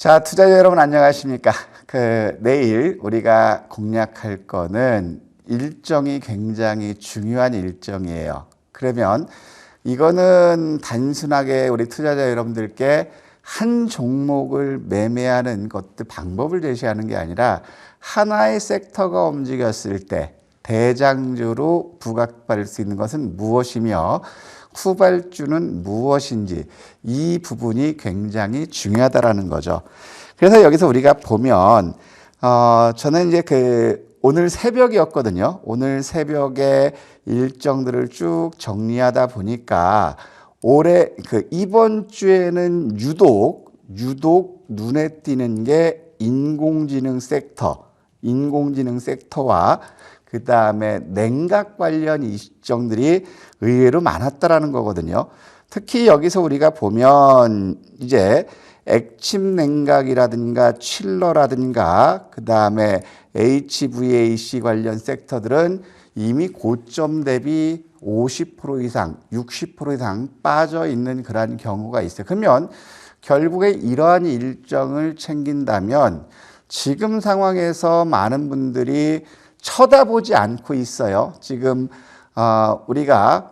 자, 투자자 여러분 안녕하십니까? 내일 우리가 공략할 거는 일정이 굉장히 중요한 일정이에요. 그러면 이거는 단순하게 우리 투자자 여러분들께 한 종목을 매매하는 것들 방법을 제시하는 게 아니라 하나의 섹터가 움직였을 때 대장주로 부각받을 수 있는 것은 무엇이며 후발주는 무엇인지 이 부분이 굉장히 중요하다라는 거죠. 그래서 여기서 우리가 보면 저는 이제 오늘 새벽이었거든요. 오늘 새벽에 일정들을 쭉 정리하다 보니까 올해 이번 주에는 유독 눈에 띄는 게 인공지능 섹터와 그 다음에 냉각 관련 일정들이 의외로 많았다라는 거거든요. 특히 여기서 우리가 보면 이제 액침 냉각이라든가 칠러라든가 그 다음에 HVAC 관련 섹터들은 이미 고점 대비 50% 이상, 60% 이상 빠져 있는 그러한 경우가 있어요. 그러면 결국에 이러한 일정을 챙긴다면 지금 상황에서 많은 분들이 쳐다보지 않고 있어요. 지금 우리가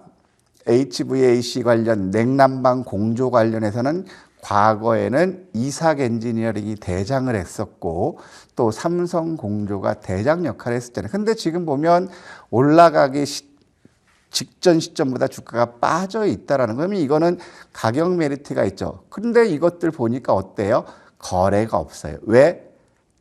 HVAC 관련 냉난방 공조 관련해서는 과거에는 이삭 엔지니어링이 대장을 했었고 또 삼성 공조가 대장 역할을 했었잖아요. 근데 지금 보면 올라가기 직전 시점보다 주가가 빠져 있다라는 거면 이거는 가격 메리트가 있죠. 그런데 이것들 보니까 어때요? 거래가 없어요. 왜?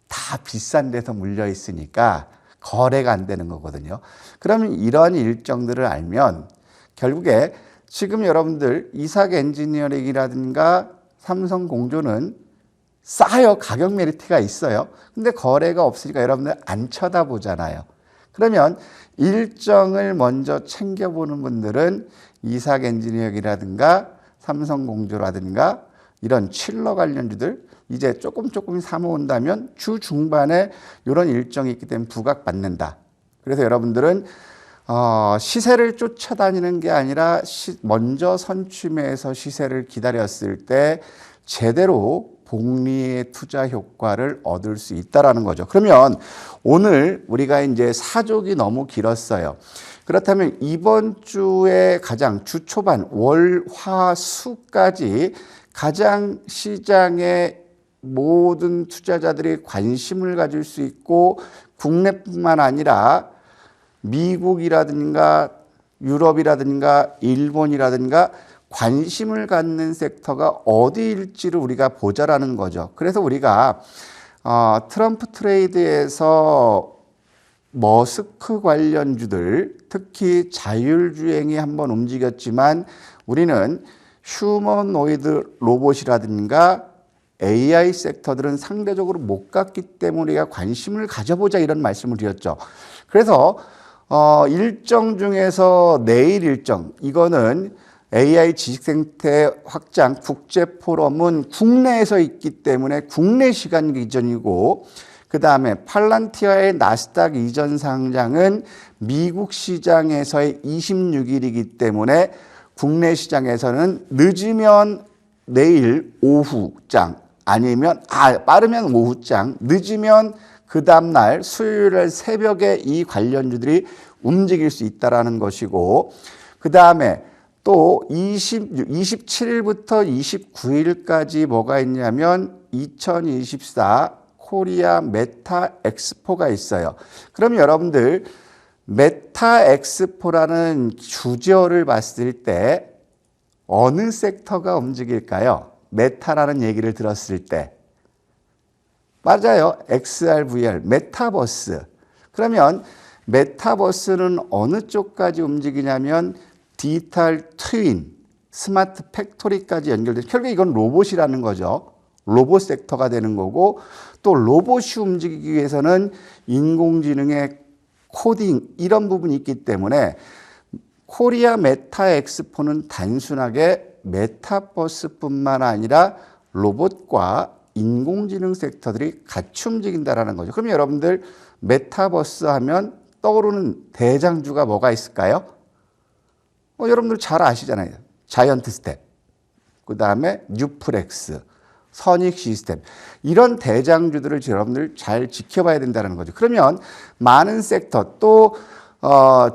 다 비싼 데서 물려 있으니까 거래가 안 되는 거거든요. 그러면 이런 일정들을 알면 결국에 지금 여러분들 이삭 엔지니어링이라든가 삼성 공조는 싸요. 가격 메리트가 있어요. 근데 거래가 없으니까 여러분들 안 쳐다보잖아요. 그러면 일정을 먼저 챙겨보는 분들은 이삭 엔지니어링이라든가 삼성 공조라든가 이런 칠러 관련주들 이제 조금 사모은다면 주 중반에 이런 일정이 있기 때문에 부각받는다. 그래서 여러분들은 시세를 쫓아다니는 게 아니라 먼저 선취매에서 시세를 기다렸을 때 제대로 복리의 투자 효과를 얻을 수 있다라는 거죠. 그러면 오늘 우리가 이제 사족이 너무 길었어요. 그렇다면 이번 주에 가장 주 초반 월, 화, 수까지 가장 시장에 모든 투자자들이 관심을 가질 수 있고 국내뿐만 아니라 미국이라든가 유럽이라든가 일본이라든가 관심을 갖는 섹터가 어디일지를 우리가 보자라는 거죠. 그래서 우리가 트럼프 트레이드에서 머스크 관련주들 특히 자율주행이 한번 움직였지만 우리는 휴머노이드 로봇이라든가 AI 섹터들은 상대적으로 못 갔기 때문에 우리가 관심을 가져보자 이런 말씀을 드렸죠. 그래서 일정 중에서 내일 일정 이거는 AI 지식생태 확장 국제 포럼은 국내에서 있기 때문에 국내 시간 기준이고 그 다음에 팔란티아의 나스닥 이전 상장은 미국 시장에서의 26일이기 때문에 국내 시장에서는 늦으면 내일 오후장 아니면 빠르면 오후장 늦으면 그 다음날 수요일 새벽에 이 관련주들이 움직일 수 있다는 것이고 그 다음에 또 27일부터 29일까지 뭐가 있냐면 2024 코리아 메타 엑스포가 있어요. 그럼 여러분들 메타 엑스포라는 주제어를 봤을 때 어느 섹터가 움직일까요? 메타라는 얘기를 들었을 때. 맞아요. XR, VR, 메타버스. 그러면 메타버스는 어느 쪽까지 움직이냐면 디지털 트윈, 스마트 팩토리까지 연결돼서 결국 이건 로봇이라는 거죠. 로봇 섹터가 되는 거고 또 로봇이 움직이기 위해서는 인공지능의 코딩 이런 부분이 있기 때문에 코리아 메타 엑스포는 단순하게 메타버스뿐만 아니라 로봇과 인공지능 섹터들이 같이 움직인다는 거죠. 그럼 여러분들 메타버스 하면 떠오르는 대장주가 뭐가 있을까요? 여러분들 잘 아시잖아요. 자이언트 스텝, 그 다음에 뉴프렉스, 선익 시스템. 이런 대장주들을 여러분들 잘 지켜봐야 된다는 거죠. 그러면 많은 섹터 또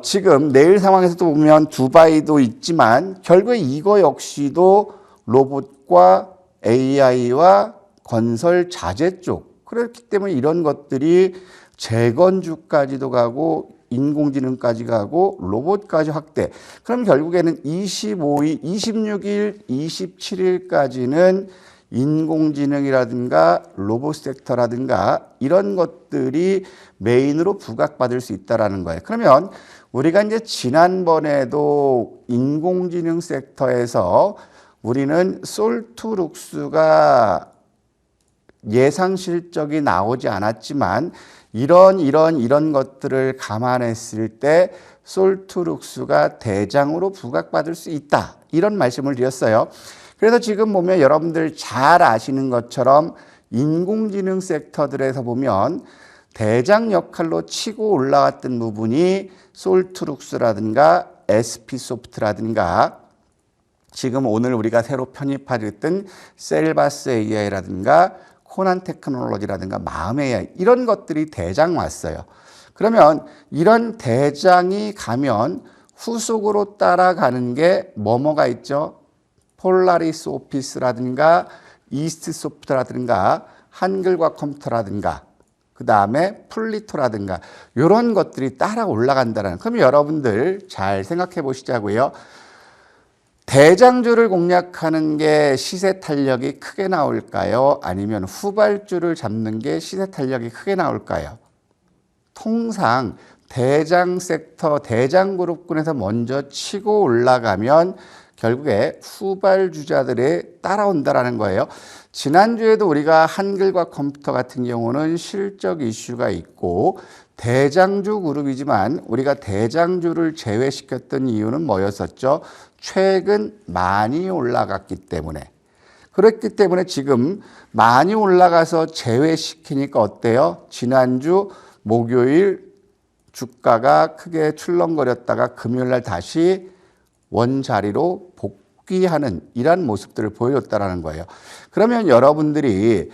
지금 내일 상황에서도 보면 두바이도 있지만 결국에 이거 역시도 로봇과 AI와 건설 자재 쪽. 그렇기 때문에 이런 것들이 재건주까지도 가고 인공지능까지 가고 로봇까지 확대. 그럼 결국에는 26일, 27일까지는 인공지능이라든가 로봇 섹터라든가 이런 것들이 메인으로 부각받을 수 있다는 거예요. 그러면 우리가 이제 지난번에도 인공지능 섹터에서 우리는 솔투룩스가 예상 실적이 나오지 않았지만 이런 것들을 감안했을 때 솔투룩스가 대장으로 부각받을 수 있다. 이런 말씀을 드렸어요. 그래서 지금 보면 여러분들 잘 아시는 것처럼 인공지능 섹터들에서 보면 대장 역할로 치고 올라왔던 부분이 솔투룩스라든가 SP소프트라든가 지금 오늘 우리가 새로 편입하였던 셀바스 AI라든가 코난 테크놀로지라든가 마음 AI 이런 것들이 대장 왔어요. 그러면 이런 대장이 가면 후속으로 따라가는 게 뭐가 있죠? 폴라리스 오피스라든가 이스트소프트라든가 한글과 컴퓨터라든가 그 다음에 플리토라든가 이런 것들이 따라 올라간다는. 그럼 여러분들 잘 생각해 보시자고요. 대장주를 공략하는 게 시세 탄력이 크게 나올까요? 아니면 후발주를 잡는 게 시세 탄력이 크게 나올까요? 통상 대장 섹터, 대장 그룹군에서 먼저 치고 올라가면 결국에 후발주자들이 따라온다라는 거예요. 지난주에도 우리가 한글과 컴퓨터 같은 경우는 실적 이슈가 있고 대장주 그룹이지만 우리가 대장주를 제외시켰던 이유는 뭐였었죠? 최근 많이 올라갔기 때문에. 그렇기 때문에 지금 많이 올라가서 제외시키니까 어때요? 지난주 목요일 주가가 크게 출렁거렸다가 금요일 날 다시 원자리로 복귀하는 이런 모습들을 보여줬다는 거예요. 그러면 여러분들이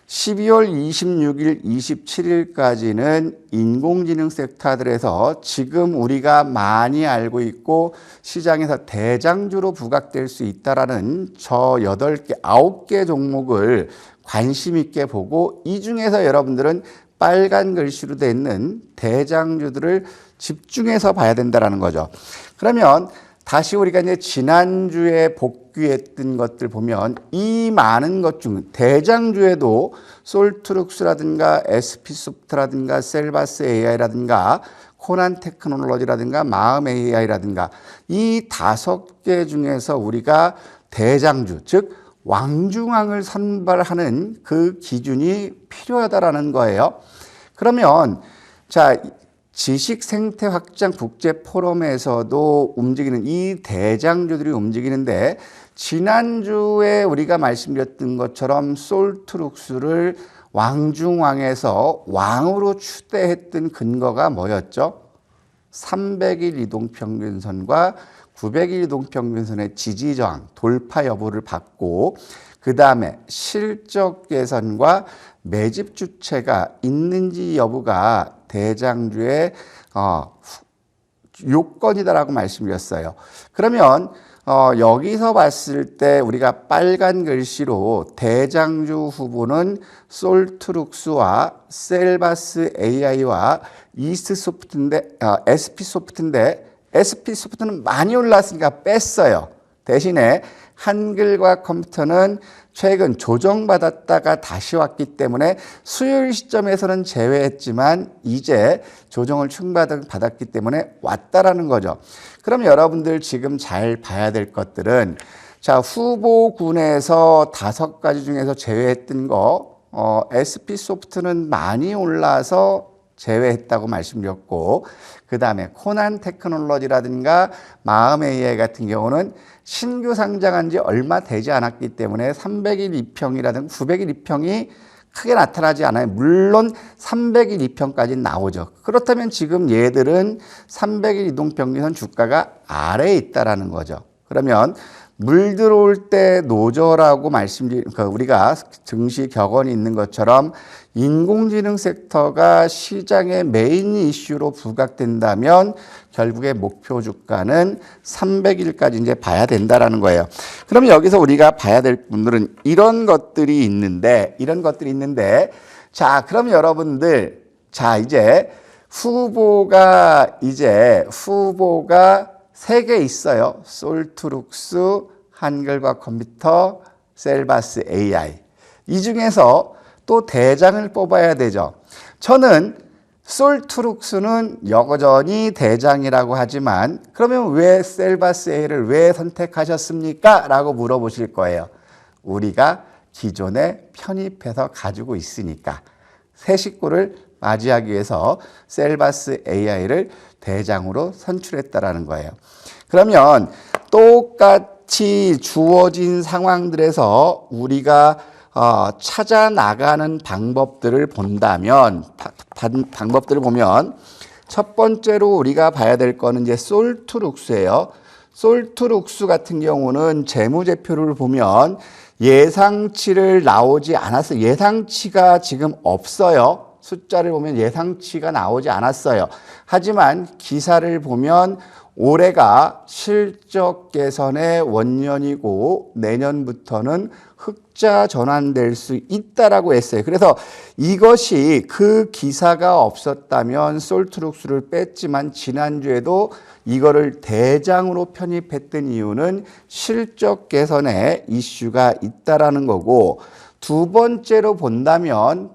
12월 26일, 27일까지는 인공지능 섹터들에서 지금 우리가 많이 알고 있고 시장에서 대장주로 부각될 수 있다라는 저 8개, 9개 종목을 관심 있게 보고 이 중에서 여러분들은 빨간 글씨로 되어 있는 대장주들을 집중해서 봐야 된다는 거죠. 그러면 다시 우리가 이제 지난주에 복귀했던 것들 보면 이 많은 것 중 대장주에도 솔트룩스라든가 SP소프트라든가 셀바스 AI라든가 코난 테크놀로지라든가 마음 AI라든가 이 5개 중에서 우리가 대장주 즉 왕중왕을 선발하는 그 기준이 필요하다라는 거예요. 그러면 자 지식 생태 확장 국제 포럼에서도 움직이는 이 대장주들이 움직이는데 지난주에 우리가 말씀드렸던 것처럼 솔트룩스를 왕중왕에서 왕으로 추대했던 근거가 뭐였죠? 300일 이동평균선과 900일 이동평균선의 지지 저항, 돌파 여부를 받고 그 다음에 실적 개선과 매집 주체가 있는지 여부가 대장주의 요건이다라고 말씀드렸어요. 그러면 여기서 봤을 때 우리가 빨간 글씨로 대장주 후보는 솔트룩스와 셀바스 AI와 이스트소프트인데 SP소프트인데 SP소프트는 많이 올랐으니까 뺐어요. 대신에 한글과 컴퓨터는 최근 조정받았다가 다시 왔기 때문에 수요일 시점에서는 제외했지만 이제 조정을 충분받았기 때문에 왔다라는 거죠. 그럼 여러분들 지금 잘 봐야 될 것들은 자 후보군에서 5가지 중에서 제외했던 거 SP소프트는 많이 올라서 제외했다고 말씀드렸고 그 다음에 코난 테크놀로지라든가 마음 AI 같은 경우는 신규 상장한 지 얼마 되지 않았기 때문에 300일 이평이라든가 900일 이평이 크게 나타나지 않아요. 물론 300일 이평까지는 나오죠. 그렇다면 지금 얘들은 300일 이동평균선 주가가 아래에 있다라는 거죠. 그러면 물 들어올 때 노조라고 그러니까 우리가 증시 격언이 있는 것처럼 인공지능 섹터가 시장의 메인 이슈로 부각된다면 결국에 목표 주가는 300일까지 이제 봐야 된다라는 거예요. 그럼 여기서 우리가 봐야 될 분들은 이런 것들이 있는데 자, 그럼 여러분들 이제 후보가 3개 있어요. 솔트룩스, 한글과 컴퓨터, 셀바스 AI. 이 중에서 또 대장을 뽑아야 되죠. 저는 솔트룩스는 여전히 대장이라고 하지만 그러면 왜 셀바스 A를 왜 선택하셨습니까? 라고 물어보실 거예요. 우리가 기존에 편입해서 가지고 있으니까 새 식구를 맞이하기 위해서 셀바스 AI를 대장으로 선출했다라는 거예요. 그러면 똑같이 주어진 상황들에서 우리가 찾아 나가는 방법들을 본다면 방법들을 보면 첫 번째로 우리가 봐야 될 거는 이제 솔트룩스예요. 솔트룩스 같은 경우는 재무제표를 보면 예상치를 나오지 않았어요. 예상치가 지금 없어요. 숫자를 보면 예상치가 나오지 않았어요. 하지만 기사를 보면 올해가 실적 개선의 원년이고 내년부터는 흑자 전환될 수 있다라고 했어요. 그래서 이것이 그 기사가 없었다면 솔트룩스를 뺐지만 지난주에도 이거를 대장으로 편입했던 이유는 실적 개선에 이슈가 있다라는 거고 두 번째로 본다면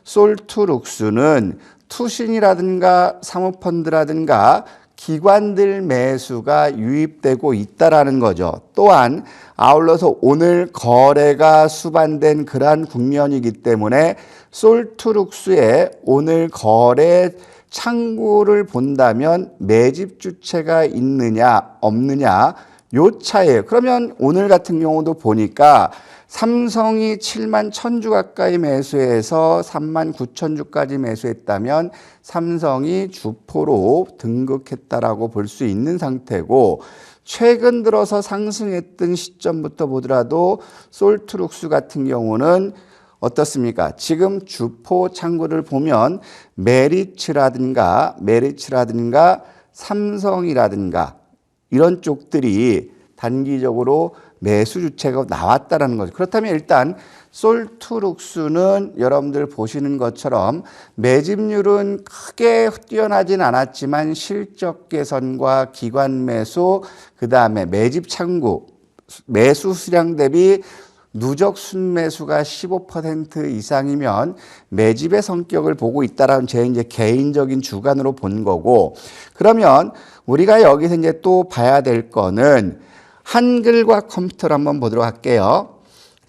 솔트룩스는 투신이라든가 사모펀드라든가 기관들 매수가 유입되고 있다라는 거죠. 또한 아울러서 오늘 거래가 수반된 그러한 국면이기 때문에 솔트룩스의 오늘 거래 창구를 본다면 매집 주체가 있느냐 없느냐 요 차이에요. 그러면 오늘 같은 경우도 보니까 삼성이 7만 1,000주 가까이 매수해서 3만 9,000주까지 매수했다면 삼성이 주포로 등극했다라고 볼 수 있는 상태고 최근 들어서 상승했던 시점부터 보더라도 솔트룩스 같은 경우는 어떻습니까? 지금 주포 창구를 보면 메리츠라든가 삼성이라든가 이런 쪽들이 단기적으로 매수 주체가 나왔다라는 거죠. 그렇다면 일단 솔트룩스는 여러분들 보시는 것처럼 매집률은 크게 뛰어나진 않았지만 실적 개선과 기관 매수, 그 다음에 매집 창구, 매수 수량 대비 누적 순매수가 15% 이상이면 매집의 성격을 보고 있다라는 제 이제 개인적인 주관으로 본 거고, 그러면 우리가 여기서 이제 또 봐야 될 거는 한글과 컴퓨터를 한번 보도록 할게요.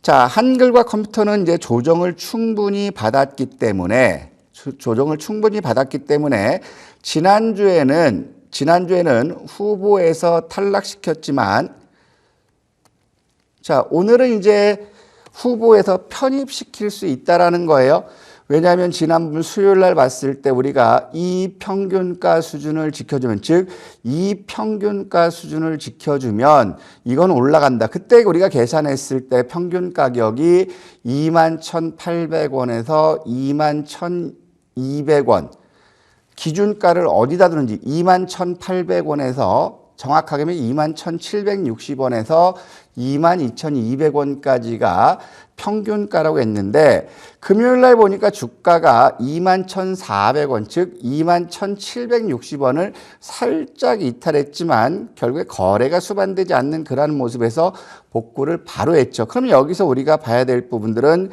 자, 한글과 컴퓨터는 이제 조정을 충분히 받았기 때문에 지난주에는 후보에서 탈락시켰지만 자, 오늘은 이제 후보에서 편입시킬 수 있다라는 거예요. 왜냐하면 지난번 수요일 날 봤을 때 우리가 이 평균가 수준을 지켜주면, 즉 이 평균가 수준을 지켜주면 이건 올라간다. 그때 우리가 계산했을 때 평균 가격이 21,800원에서 21,200원, 기준가를 어디다 두는지 21,800원에서 정확하게 하면 21,760원에서 22,200원까지가 평균가라고 했는데 금요일 날 보니까 주가가 21,400원, 즉 21,760원을 살짝 이탈했지만 결국에 거래가 수반되지 않는 그러한 모습에서 복구를 바로 했죠. 그럼 여기서 우리가 봐야 될 부분들은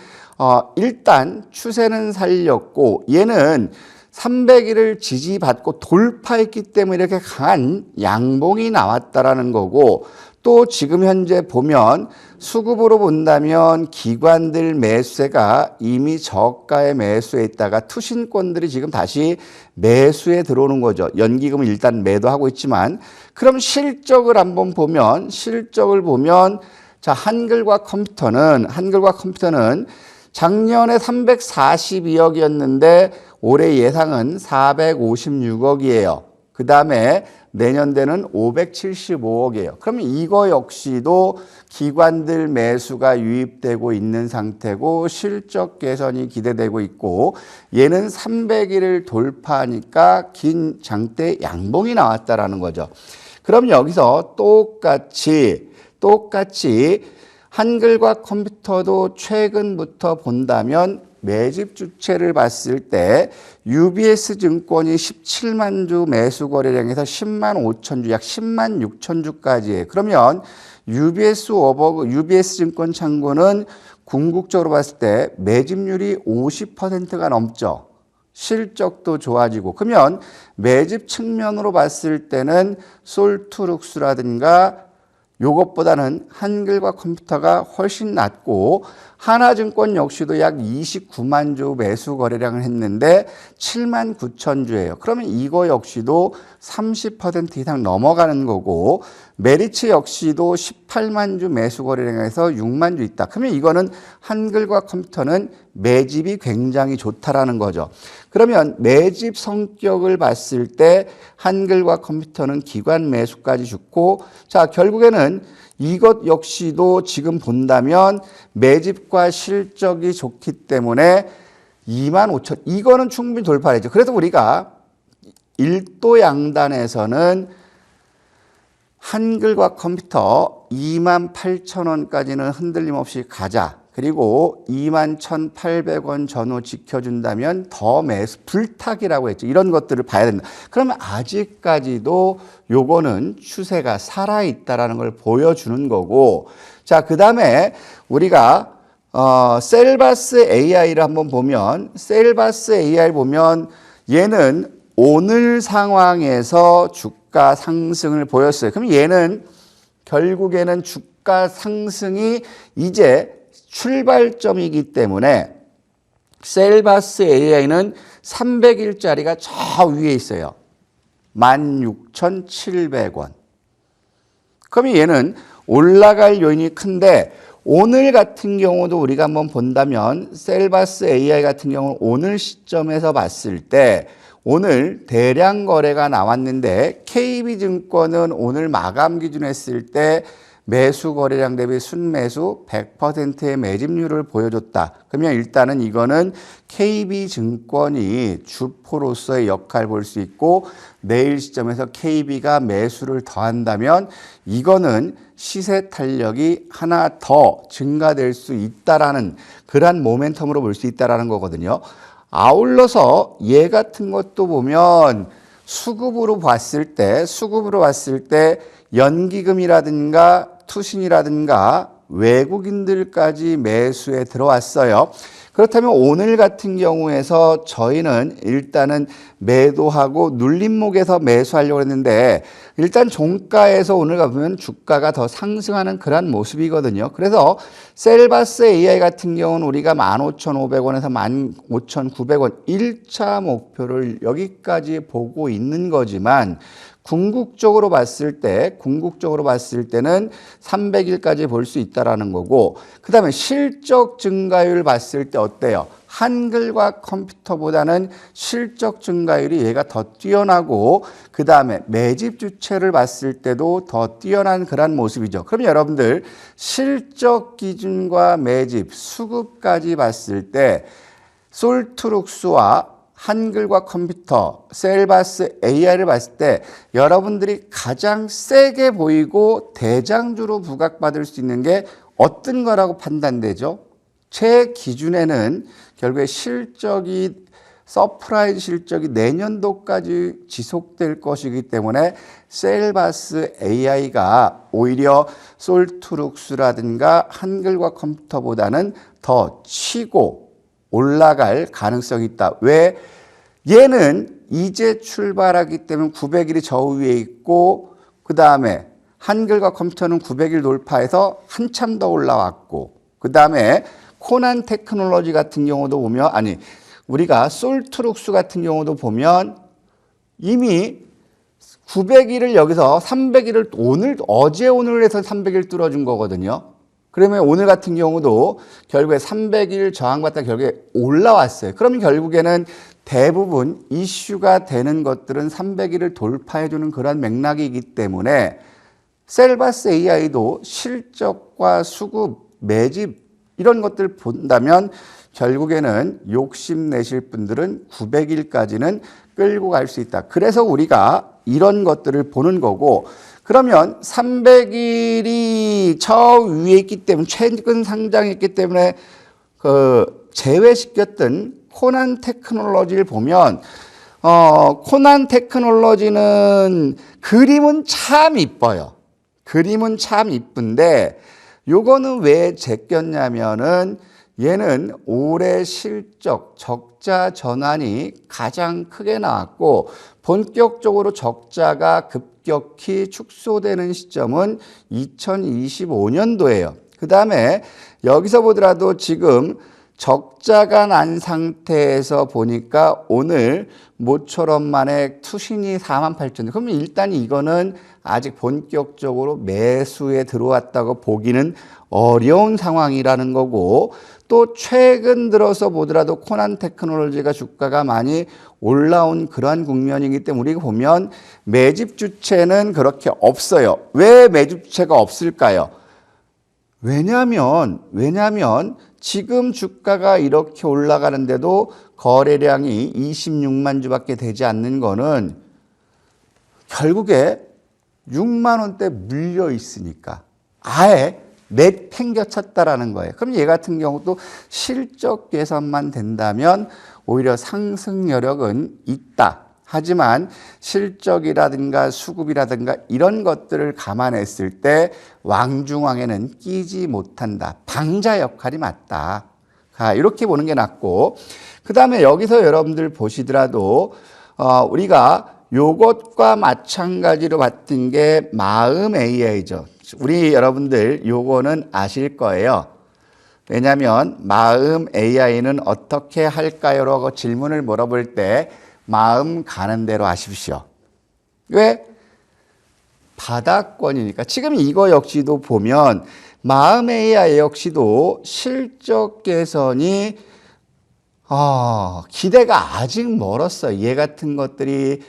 일단 추세는 살렸고 얘는 300일을 지지받고 돌파했기 때문에 이렇게 강한 양봉이 나왔다라는 거고, 또 지금 현재 보면 수급으로 본다면 기관들 매수세가 이미 저가에 매수해 있다가 투신권들이 지금 다시 매수에 들어오는 거죠. 연기금을 일단 매도하고 있지만, 그럼 실적을 한번 보면 자, 한글과 컴퓨터는 작년에 342억이었는데 올해 예상은 456억이에요. 그 다음에 내년대는 575억이에요. 그러면 이거 역시도 기관들 매수가 유입되고 있는 상태고 실적 개선이 기대되고 있고 얘는 300일을 돌파하니까 긴 장대 양봉이 나왔다라는 거죠. 그럼 여기서 똑같이 한글과 컴퓨터도 최근부터 본다면 매집 주체를 봤을 때 UBS 증권이 17만 주 매수 거래량에서 10만 5천 주, 약 10만 6천 주까지예요. 그러면 UBS 증권 창고는 궁극적으로 봤을 때 매집률이 50%가 넘죠. 실적도 좋아지고. 그러면 매집 측면으로 봤을 때는 솔투룩스라든가 요것보다는 한글과 컴퓨터가 훨씬 낮고 하나증권 역시도 약 29만 주 매수 거래량을 했는데 7만 9천 주예요. 그러면 이거 역시도 30% 이상 넘어가는 거고 메리츠 역시도 18만 주 매수 거래량에서 6만 주 있다. 그러면 이거는 한글과 컴퓨터는 매집이 굉장히 좋다라는 거죠. 그러면 매집 성격을 봤을 때 한글과 컴퓨터는 기관 매수까지 좋고 자 결국에는 이것 역시도 지금 본다면 매집과 실적이 좋기 때문에 2만 5천 이거는 충분히 돌파했죠. 그래서 우리가 1도 양단에서는 한글과 컴퓨터 2만 8천 원까지는 흔들림 없이 가자. 그리고 2만 1,800원 전후 지켜준다면 더 매수 불탁이라고 했죠. 이런 것들을 봐야 된다. 그러면 아직까지도 요거는 추세가 살아있다라는 걸 보여주는 거고 자, 그 다음에 우리가 셀바스 AI를 한번 보면 셀바스 AI 보면 얘는 오늘 상황에서 주가 상승을 보였어요. 그럼 얘는 결국에는 주가 상승이 이제 출발점이기 때문에 셀바스 AI는 300일짜리가 저 위에 있어요. 16,700원. 그러면 얘는 올라갈 요인이 큰데 오늘 같은 경우도 우리가 한번 본다면 셀바스 AI 같은 경우는 오늘 시점에서 봤을 때 오늘 대량 거래가 나왔는데 KB증권은 오늘 마감 기준 했을 때 매수 거래량 대비 순매수 100%의 매집률을 보여줬다. 그러면 일단은 이거는 KB증권이 주포로서의 역할을 볼 수 있고 내일 시점에서 KB가 매수를 더한다면 이거는 시세 탄력이 하나 더 증가될 수 있다라는 그런 모멘텀으로 볼 수 있다라는 거거든요. 아울러서 얘 같은 것도 보면 수급으로 봤을 때 연기금이라든가 투신이라든가 외국인들까지 매수에 들어왔어요. 그렇다면 오늘 같은 경우에서 저희는 일단은 매도하고 눌림목에서 매수하려고 했는데 일단 종가에서 오늘 가보면 주가가 더 상승하는 그런 모습이거든요. 그래서 셀바스 AI 같은 경우는 우리가 15,500원에서 15,900원 1차 목표를 여기까지 보고 있는 거지만 궁극적으로 봤을 때는 300일까지 볼 수 있다라는 거고 그 다음에 실적 증가율 봤을 때 어때요? 한글과 컴퓨터보다는 실적 증가율이 얘가 더 뛰어나고 그 다음에 매집 주체를 봤을 때도 더 뛰어난 그런 모습이죠. 그러면 여러분들 실적 기준과 매집, 수급까지 봤을 때 솔트룩스와 한글과 컴퓨터, 셀바스 AI를 봤을 때 여러분들이 가장 세게 보이고 대장주로 부각받을 수 있는 게 어떤 거라고 판단되죠? 제 기준에는 결국에 서프라이즈 실적이 내년도까지 지속될 것이기 때문에 셀바스 AI가 오히려 솔트룩스라든가 한글과 컴퓨터보다는 더 치고 올라갈 가능성이 있다. 왜? 얘는 이제 출발하기 때문에 900일이 저 위에 있고 그 다음에 한글과 컴퓨터는 900일 돌파해서 한참 더 올라왔고 그 다음에 코난 테크놀로지 같은 경우도 보면 우리가 솔트룩스 같은 경우도 보면 이미 900일을 여기서 300일을 오늘 해서 300일 뚫어준 거거든요. 그러면 오늘 같은 경우도 결국에 300일 저항받다 결국에 올라왔어요. 그러면 결국에는 대부분 이슈가 되는 것들은 300일을 돌파해주는 그런 맥락이기 때문에 셀바스 AI도 실적과 수급, 매집 이런 것들 본다면 결국에는 욕심내실 분들은 900일까지는 끌고 갈 수 있다. 그래서 우리가 이런 것들을 보는 거고, 그러면 300일이 저 위에 있기 때문에 최근 상장했기 때문에 제외시켰던 코난 테크놀로지를 보면 코난 테크놀로지는 그림은 참 이뻐요. 그림은 참 이쁜데 요거는 왜 제꼈냐면은 얘는 올해 실적 적자 전환이 가장 크게 나왔고 본격적으로 적자가 급격히 축소되는 시점은 2025년도예요. 그 다음에 여기서 보더라도 지금 적자가 난 상태에서 보니까 오늘 모처럼 만에 투신이 48,000. 그러면 일단 이거는 아직 본격적으로 매수에 들어왔다고 보기는 어려운 상황이라는 거고, 또 최근 들어서 보더라도 코난 테크놀로지가 주가가 많이 올라온 그러한 국면이기 때문에 우리가 보면 매집 주체는 그렇게 없어요. 왜 매집 주체가 없을까요? 왜냐하면 지금 주가가 이렇게 올라가는데도 거래량이 26만 주밖에 되지 않는 거는 결국에 6만 원대 물려 있으니까 아예 내팽겨쳤다라는 거예요. 그럼 얘 같은 경우도 실적 개선만 된다면 오히려 상승 여력은 있다. 하지만 실적이라든가 수급이라든가 이런 것들을 감안했을 때 왕중왕에는 끼지 못한다. 방자 역할이 맞다. 이렇게 보는 게 낫고, 그 다음에 여기서 여러분들 보시더라도 우리가 요것과 마찬가지로 봤던 게 마음 AI죠. 우리 여러분들 요거는 아실 거예요. 왜냐하면 마음 AI는 어떻게 할까요? 라고 질문을 물어볼 때 마음 가는 대로 하십시오. 왜? 바닥권이니까. 지금 이거 역시도 보면 마음 AI 역시도 실적 개선이 기대가 아직 멀었어요. 얘 같은 것들이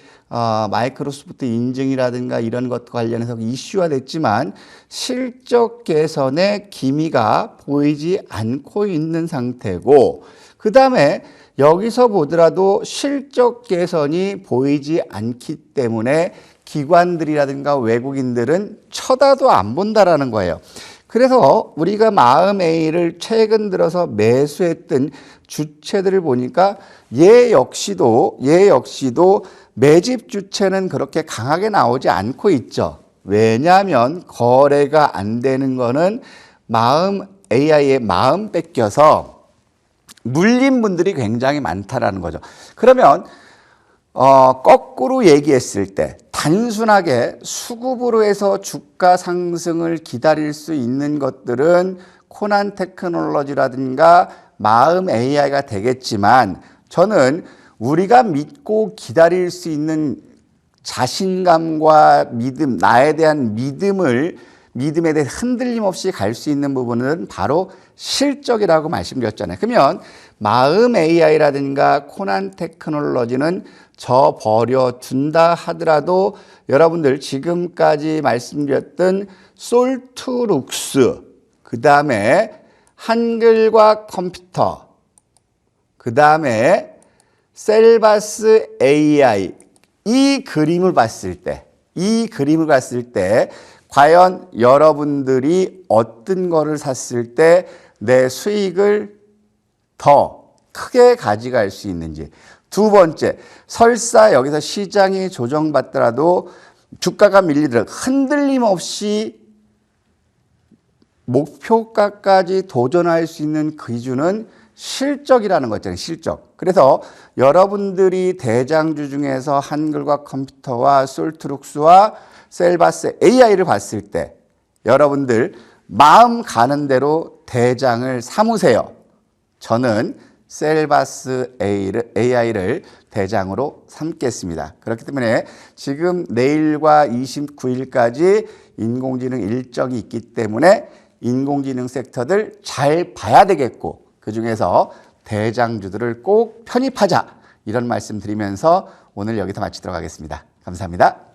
마이크로소프트 인증이라든가 이런 것과 관련해서 이슈화 됐지만 실적 개선의 기미가 보이지 않고 있는 상태고, 그 다음에 여기서 보더라도 실적 개선이 보이지 않기 때문에 기관들이라든가 외국인들은 쳐다도 안 본다라는 거예요. 그래서 우리가 마음 A를 최근 들어서 매수했던 주체들을 보니까 얘 역시도 매집 주체는 그렇게 강하게 나오지 않고 있죠. 왜냐하면 거래가 안 되는 거는 마음 AI의 마음 뺏겨서 물린 분들이 굉장히 많다라는 거죠. 그러면 거꾸로 얘기했을 때 단순하게 수급으로 해서 주가 상승을 기다릴 수 있는 것들은 코난 테크놀로지라든가 마음 AI가 되겠지만, 저는 우리가 믿고 기다릴 수 있는 자신감과 믿음, 나에 대한 믿음에 대해 흔들림 없이 갈 수 있는 부분은 바로 실적이라고 말씀드렸잖아요. 그러면 마음 AI라든가 코난 테크놀로지는 저 버려둔다 하더라도 여러분들 지금까지 말씀드렸던 솔트룩스, 그 다음에 한글과 컴퓨터, 그 다음에 셀바스 AI, 이 그림을 봤을 때 과연 여러분들이 어떤 거를 샀을 때 내 수익을 더 크게 가져갈 수 있는지. 두 번째, 설사 여기서 시장이 조정받더라도 주가가 밀리더라도 흔들림 없이 목표가까지 도전할 수 있는 기준은 실적이라는 거 있잖아요. 실적. 그래서 여러분들이 대장주 중에서 한글과 컴퓨터와 솔트룩스와 셀바스 AI를 봤을 때 여러분들 마음 가는 대로 대장을 삼으세요. 저는 셀바스 AI를 대장으로 삼겠습니다. 그렇기 때문에 지금 내일과 29일까지 인공지능 일정이 있기 때문에 인공지능 섹터들 잘 봐야 되겠고 그중에서 대장주들을 꼭 편입하자 이런 말씀 드리면서 오늘 여기서 마치도록 하겠습니다. 감사합니다.